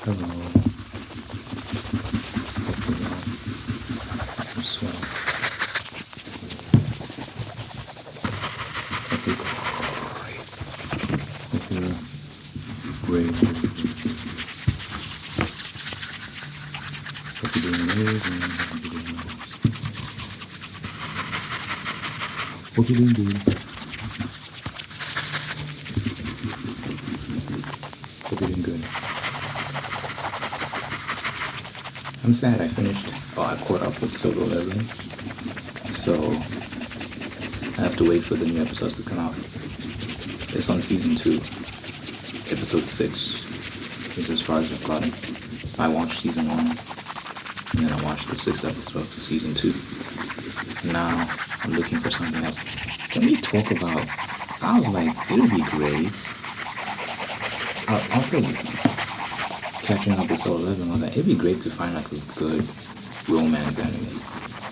Hello. So, hope you're great. Hope you're great. Hope you're doing amazing. Hope you're doing good. Hope you're doing good. I'm sad I finished. I caught up with Silver 11. So, I have to wait for the new episodes to come out. It's on season 2. Episode 6 is as far as I've gotten. I watched season 1. And then I watched the 6th episode of season 2. Now, I'm looking for something else. Can we talk about... I was like, it would be great. After catching up with Soul 11 and all that, it'd be great to find like a good romance anime.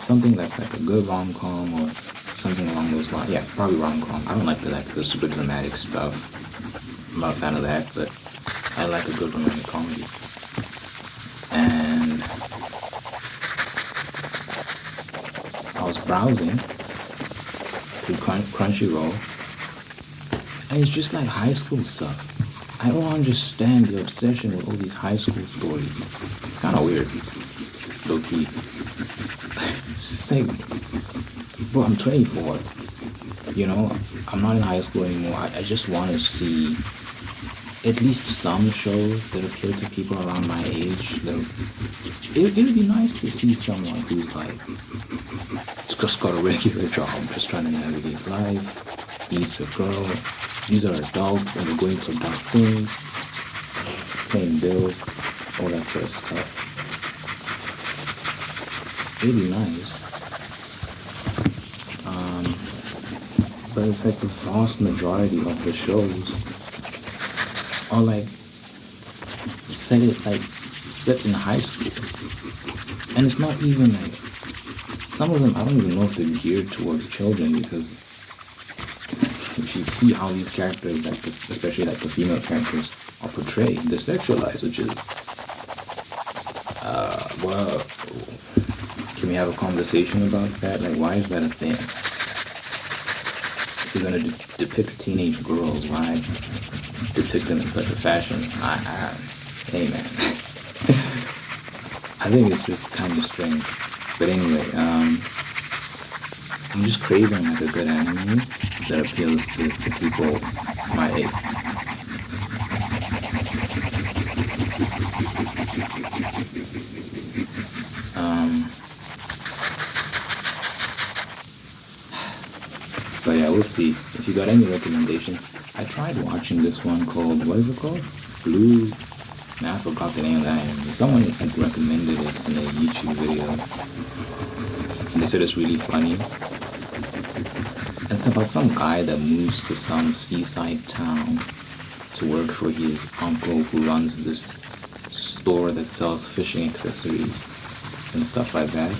Something that's like a good rom-com or something along those lines. Yeah, probably rom-com. I don't like the super dramatic stuff. I'm not a fan of that, but I like a good romantic comedy. And I was browsing through Crunchyroll, and it's just like high school stuff. I don't understand the obsession with all these high school stories. It's kind of weird, low key. It's just like, bro, I'm 24. You know, I'm not in high school anymore. I just want to see at least some shows that appeal to people around my age. It would be nice to see someone who's like, just got a regular job, just trying to navigate life, needs a girl. These are adults and they're going for adult things, paying bills, all that sort of stuff. It'd be nice. But it's like the vast majority of the shows are like set in high school. And it's not even like, some of them, I don't even know if they're geared towards children, because you see how these characters, like especially like the female characters, are portrayed. They're sexualized, which is, well, can we have a conversation about that? Like, why is that a thing? If you're gonna depict teenage girls, why depict them in such a fashion? Hey man, I think it's just kind of strange. But anyway, I'm just craving like a good anime that appeals to people my age. But yeah, we'll see. If you got any recommendations, I tried watching this one called, what is it called? Blue. Man, I forgot the name of that anime. Someone had recommended it in a YouTube video. And they said it's really funny. It's about some guy that moves to some seaside town to work for his uncle, who runs this store that sells fishing accessories and stuff like that.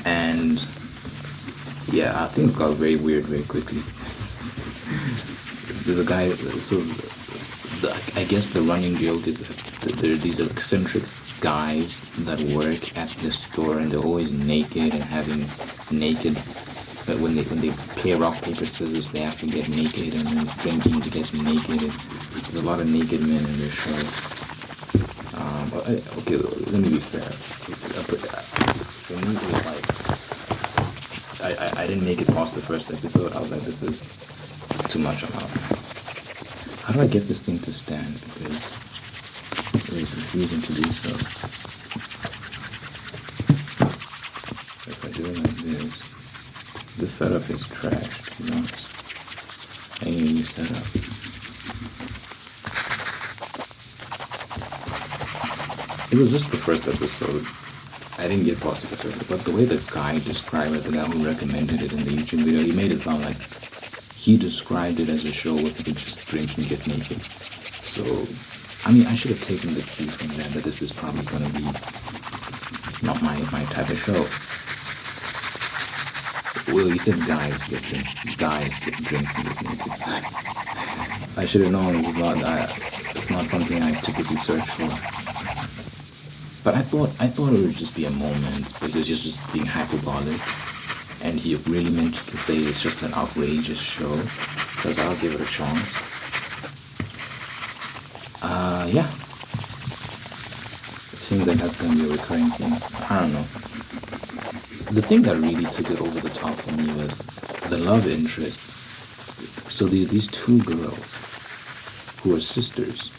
And yeah, things got very weird very quickly. The guy, so I guess the running joke is that there are these eccentric guys that work at the store, and they're always naked and having naked. But when they play rock paper scissors, they have to get naked, and then drinking to get naked. There's a lot of naked men in this show. Okay, let me be fair. For me, it was like I didn't make it past the first episode. I was like, this is too much. I'm out. How do I get this thing to stand? Because it is refusing to do so. If I do it like this setup is trash, to be honest. I need a new setup. It was just the first episode. I didn't get past the first, but the way the guy described it, the guy who recommended it in the YouTube video, he made it sound like he described it as a show where people just drink and get naked. So, I mean, I should have taken the cue from that this is probably going to be not my type of show. Well, you said guys get drink and get naked. I should have known it was not that. It's not something I typically search for. But I thought it would just be a moment because he's just being hyperbolic, and he really meant to say it's just an outrageous show. So I'll give it a chance. Yeah. It seems like that's gonna be a recurring thing. I don't know. The thing that really took it over the top for me was the love interest. So these two girls who are sisters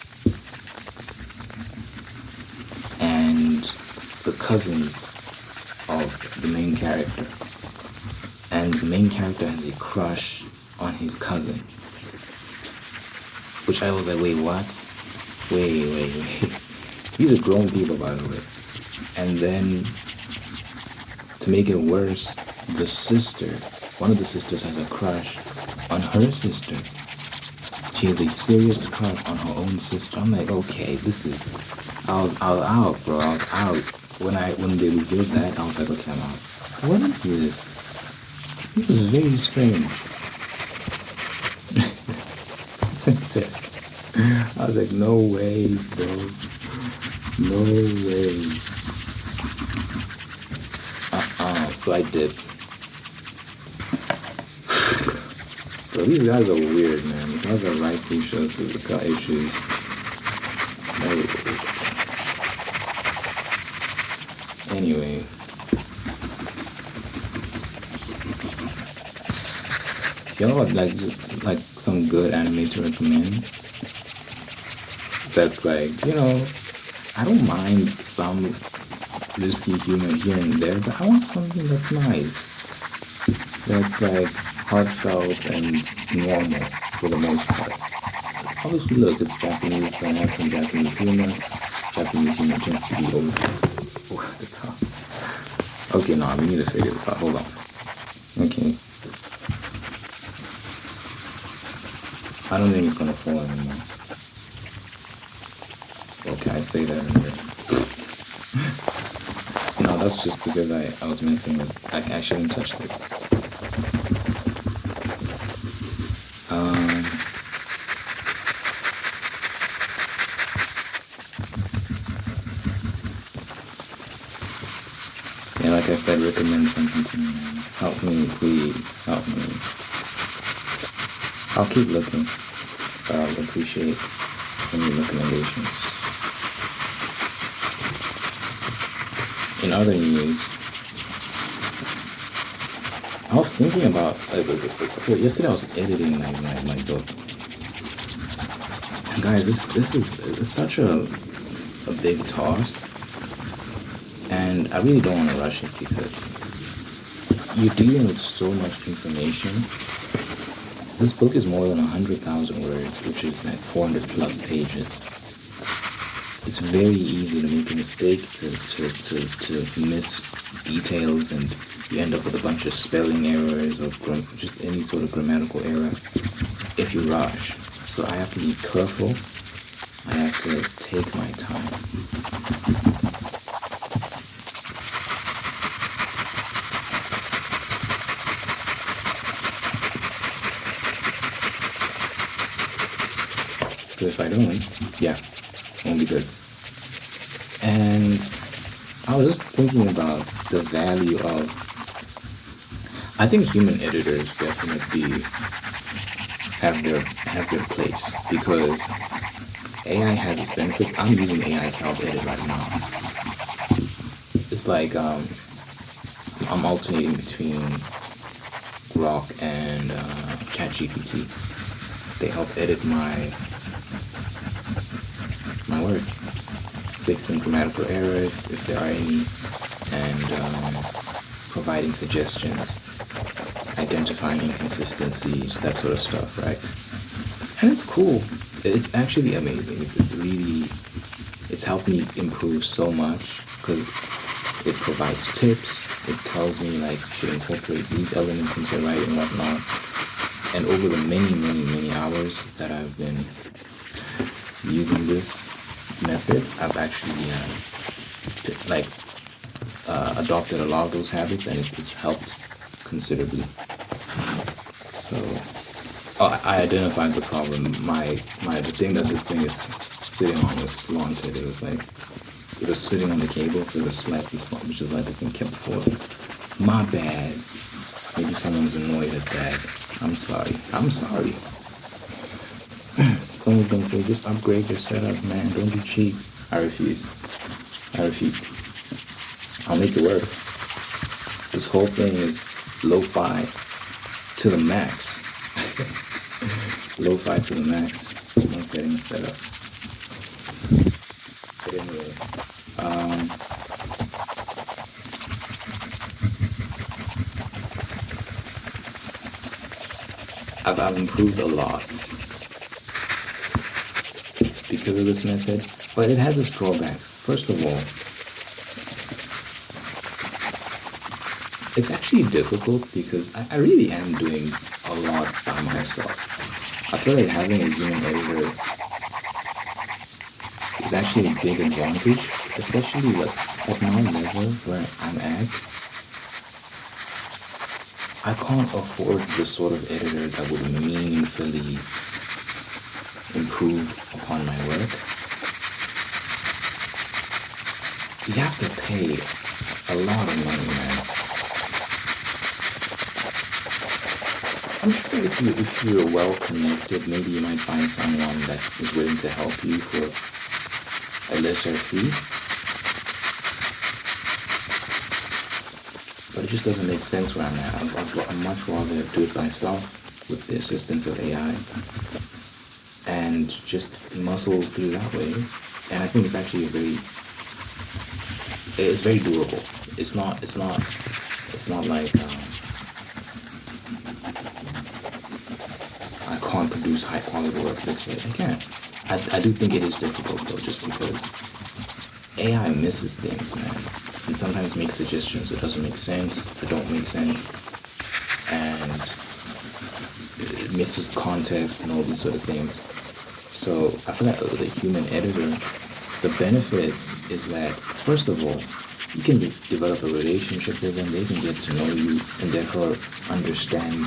and the cousins of the main character. And the main character has a crush on his cousin. Which I was like, wait, what? Wait. These are grown people, by the way. And then, to make it worse, one of the sisters has a crush on her sister. She has a serious crush on her own sister. I'm like, okay, I was out, bro. I was out. When they revealed that, I was like, okay, I'm out. What is this? This is very strange. It's incest. I was like, no ways, bro. No ways. So I dipped. So these guys are weird, man. These guys are right these shows with the got issues. Anyway. Y'all like just like some good anime to recommend? That's like, I don't mind some risky humor here and there, but I want something that's nice. That's like heartfelt and normal for the most part. Obviously, look, it's Japanese, it's gonna have some Japanese humor. Japanese humor tends to be over the top. Okay, no, we need to figure this out. Hold on. Okay. I don't think it's gonna fall anymore. Okay, I say that in there. No, that's just because I was messing with. I shouldn't touch this. Yeah, like I said, recommend something to me, man. Help me, please. Help me. I'll keep looking, but I'll appreciate any recommendations. In other news, I was thinking about, so yesterday I was editing my book. And guys, it's such a big task, and I really don't want to rush it because you're dealing with so much information. This book is more than 100,000 words, which is like 400 plus pages. It's very easy to make a mistake, to miss details, and you end up with a bunch of spelling errors or just any sort of grammatical error if you rush. So I have to be careful. I have to take my time. If I don't, yeah, it won't be good. And I was just thinking about the value of, I think human editors definitely have their place, because AI has its benefits. I'm using AI to help edit right now. It's like I'm alternating between Grok and ChatGPT. They help edit my work, fixing grammatical errors if there are any, and providing suggestions, identifying inconsistencies, that sort of stuff, right? And it's cool. It's actually amazing. It's helped me improve so much because it provides tips. It tells me like you should incorporate these elements into your writing and whatnot. And over the many hours that I've been using this method, I've actually adopted a lot of those habits, and it's helped considerably. So I identified the problem. The thing that this thing is sitting on was slanted. It was sitting on the cable, so it was slightly slanted, which is why the thing kept falling. My bad. Maybe someone's annoyed at that. I'm sorry. Someone's gonna say, just upgrade your setup, man. Don't be cheap. I refuse. I'll make it work. This whole thing is lo-fi to the max. Lo-fi to the max. I'm not getting set up. But anyway, I've improved a lot because of this method, but it has its drawbacks. First of all, it's actually difficult because I really am doing a lot by myself. I feel like having a human editor is actually a big advantage, especially at my level where I'm at. I can't afford the sort of editor that would meaningfully improve upon my work. You have to pay a lot of money, man. I'm sure if you're well connected, maybe you might find someone that is willing to help you for a lesser fee. But it just doesn't make sense where I'm at. I'd much rather do it myself with the assistance of AI and just muscle through that way. And I think it's actually it's very doable. It's not like I can't produce high quality work this way. I can. I do think it is difficult though, just because AI misses things, man. And sometimes makes suggestions that doesn't make sense, that don't make sense, and it misses context and all these sort of things. So I feel like with a human editor, the benefit is that, first of all, you can develop a relationship with them, they can get to know you, and therefore understand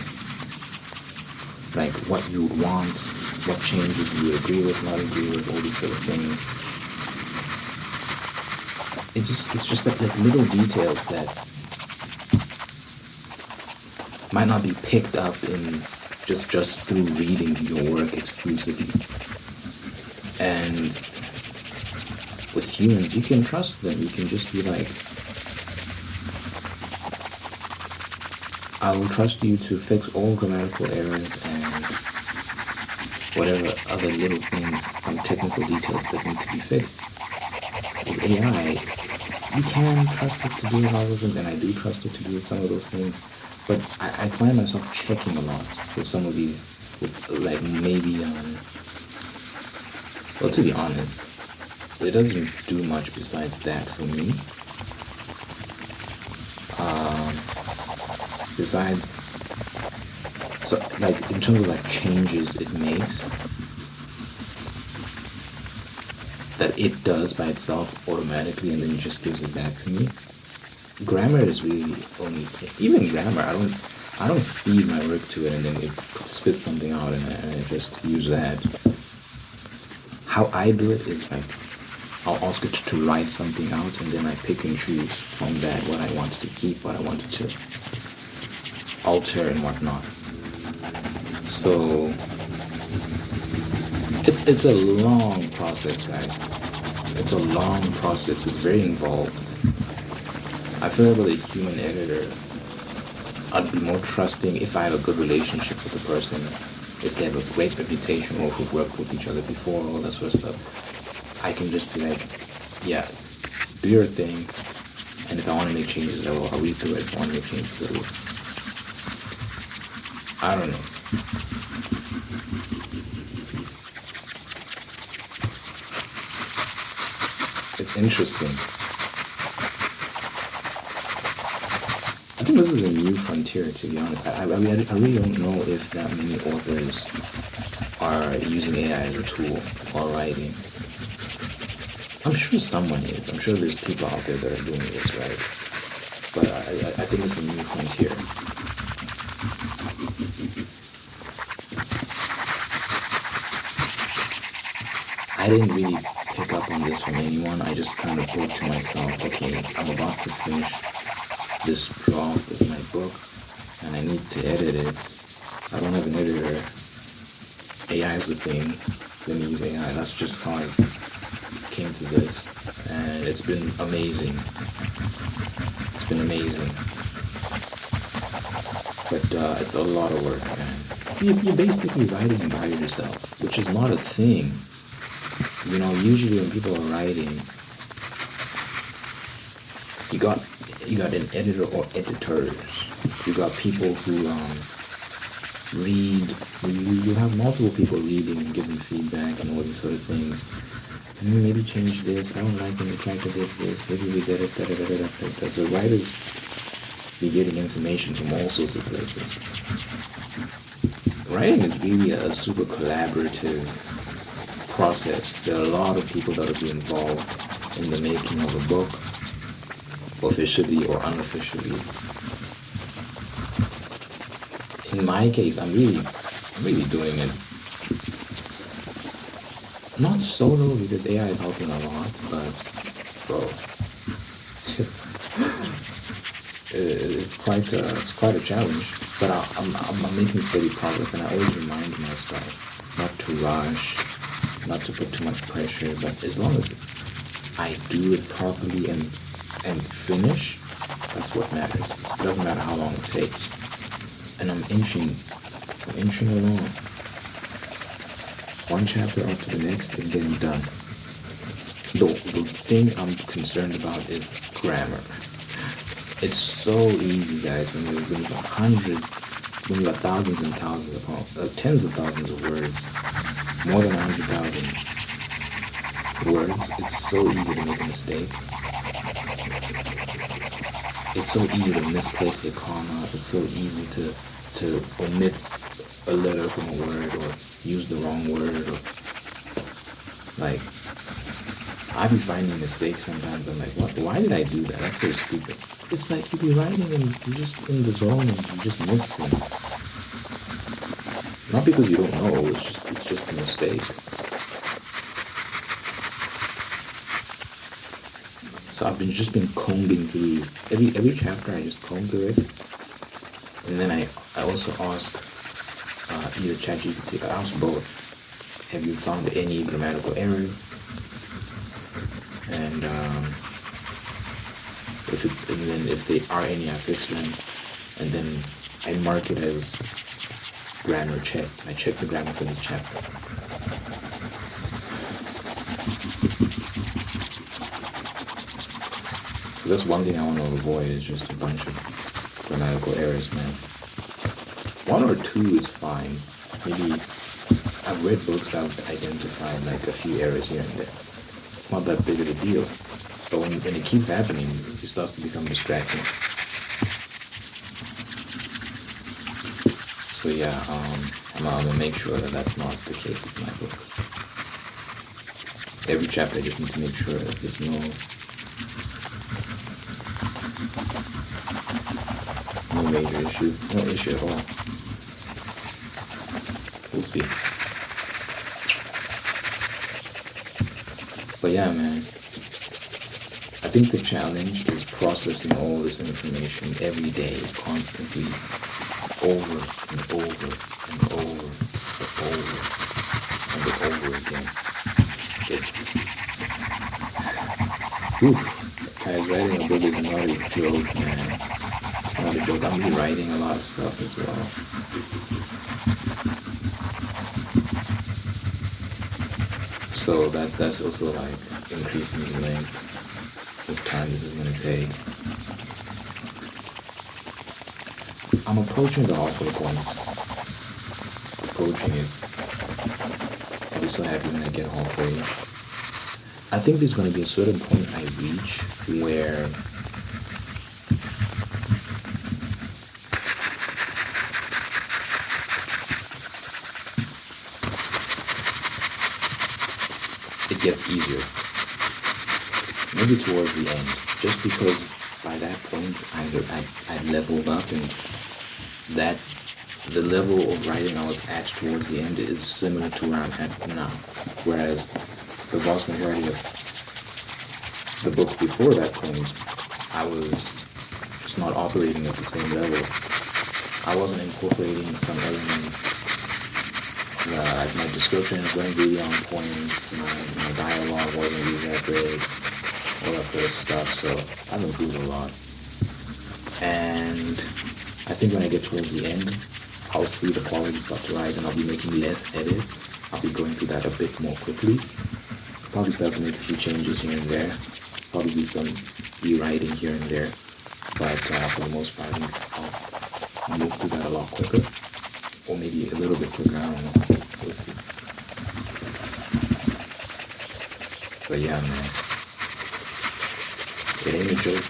like what you would want, what changes you would agree with, not agree with, all these sort of things. It's just like little details that might not be picked up in just through reading your work exclusively. And with humans, you can trust them. You can just be like, I will trust you to fix all grammatical errors and whatever other little things, some technical details that need to be fixed. With AI, you can trust it to do algorithms, and I do trust it to do some of those things, but I find myself checking a lot with some of these, with like maybe, well, to be honest, it doesn't do much besides that for me. Besides, so like in terms of like changes it makes, that it does by itself automatically and then it just gives it back to me. Grammar is really only, even grammar, I don't feed my work to it and then it spits something out and I just use that. How I do it is like, I'll ask it to write something out and then I pick and choose from that what I wanted to keep, what I wanted to alter and whatnot. So it's a long process, guys. It's a long process. It's very involved. I feel like with a human editor, I'd be more trusting if I have a good relationship with the person, if they have a great reputation or if we've worked with each other before, all that sort of stuff. I can just be like, yeah, do your thing, and if I want to make changes, I'll read through it. If I want to make changes, I will. I don't know. It's interesting. I think this is a new frontier, to be honest. I really don't know if that many authors are using AI as a tool for writing. I'm sure someone is. I'm sure there's people out there that are doing this, right? But I think it's a new frontier. I I didn't really pick up on this from anyone. I just kind of thought to myself, okay, I'm about to finish this draft of my book and I need to edit it. I don't have an editor. AI is the thing. Let me use AI. That's just how I came to this. And it's been amazing. It's been amazing. But it's a lot of work, man. You're basically writing by yourself, which is not a thing. You know, usually when people are writing, you got an editor or editors. You got people who read. You have multiple people reading and giving feedback and all these sort of things. And maybe change this. I don't like when the character did this. Maybe we did it. So writers be getting information from all sorts of places. Writing is really a super collaborative process. There are a lot of people that will be involved in the making of a book, officially or unofficially. In my case, I'm really doing it not solo because AI is helping a lot, but bro, it's quite a challenge. But I'm making steady progress, and I always remind myself not to rush, not to put too much pressure. But as long as I do it properly and finish, that's what matters. It doesn't matter how long it takes. And I'm inching along. One chapter after the next and getting done. The thing I'm concerned about is grammar. It's so easy, guys, when you got thousands and thousands of tens of thousands of words, more than 100,000 words. It's so easy to make a mistake. It's so easy to misplace a comma. It's so easy to omit a letter from a word or use the wrong word. Or like, I be finding mistakes sometimes. I'm like, what? Why did I do that? That's so stupid. It's like you be writing and you're just in the zone and you just miss things. Not because you don't know. It's just a mistake. So I've just been combing through every chapter. I just comb through it, and then I also ask either ChatGPT. I ask both. Have you found any grammatical errors? And if there are any, I fix them, and then I mark it as grammar checked. I check the grammar for this chapter. So that's one thing I want to avoid is just a bunch of grammatical errors, man. One or two is fine. Maybe I've read books that have identified like a few errors here and there. It's not that big of a deal. But when it keeps happening, it starts to become distracting. So yeah, I'm gonna make sure that that's not the case with my book. Every chapter I just need to make sure that there's no major issue, no issue at all. We'll see. But yeah, man, I think the challenge is processing all this information every day, constantly, over and over and over and over again. Guys, writing a book is not a joke, man. It's not a joke. I'm writing a lot of stuff as well. So that's also like increasing the length of time this is going to take. I'm approaching the halfway point. Approaching it. I'll be so happy when I get halfway. I think there's going to be a certain point I reach where it gets easier. Maybe towards the end, just because by that point I leveled up, and that the level of writing I was at towards the end is similar to where I'm at now. Whereas the vast majority of the books before that point, I was just not operating at the same level. I wasn't incorporating some elements. Like my descriptions weren't really on point. My dialogue wasn't really that great. All that sort of stuff. So I've improved a lot. And I think when I get towards the end, I'll see the quality start to rise and I'll be making less edits. I'll be going through that a bit more quickly. Probably start to make a few changes here and there. Probably do some rewriting here and there. But for the most part, I'll move through that a lot quicker. Or maybe a little bit quicker, I don't know. We'll see. But yeah, man. It ain't a joke.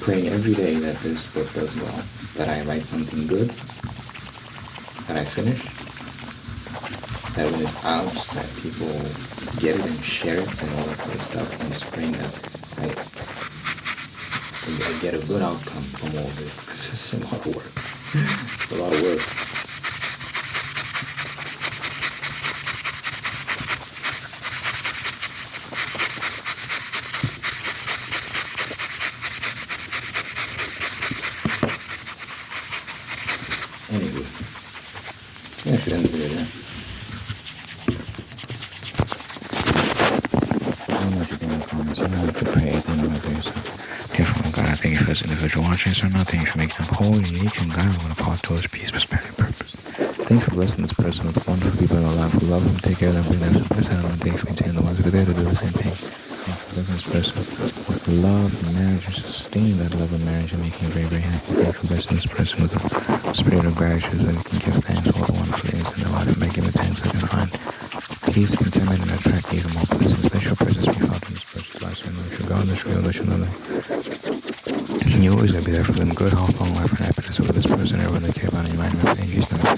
Praying every day that this book does well, that I write something good, that I finish, that when it's out, that people get it and share it and all that sort of stuff. I'm just praying that I get a good outcome from all this, because it's a lot of work. It's a lot of work. Anyway, yeah, I should end the video there. I don't know what you think in the comments. You know, you could pray anything in my videos. Dear Father God, I thank you for this individual watching this or not. Thank you for making them whole, unique, and God, I want to path towards peace, prosperity, and purpose. Thank you for blessing this person with wonderful people in their life who love them, take care of them, bring them to the person, and thanks for containing the ones who are there to do the same thing. Thank you for blessing this person with love and marriage and sustaining that love and marriage and making it very, very happy. Thank you for blessing this person with a spirit of gratitude that we can give thanks for all the wonderful things in their life and by giving thanks I can find peace, contentment, and attract even more blessings. Let your presence be felt in this person's life, so let your God, let your will, let your love. And you always gotta be there for them. Good health, long life, and happiness over this person, everyone they care about, and you might never in Jesus' name.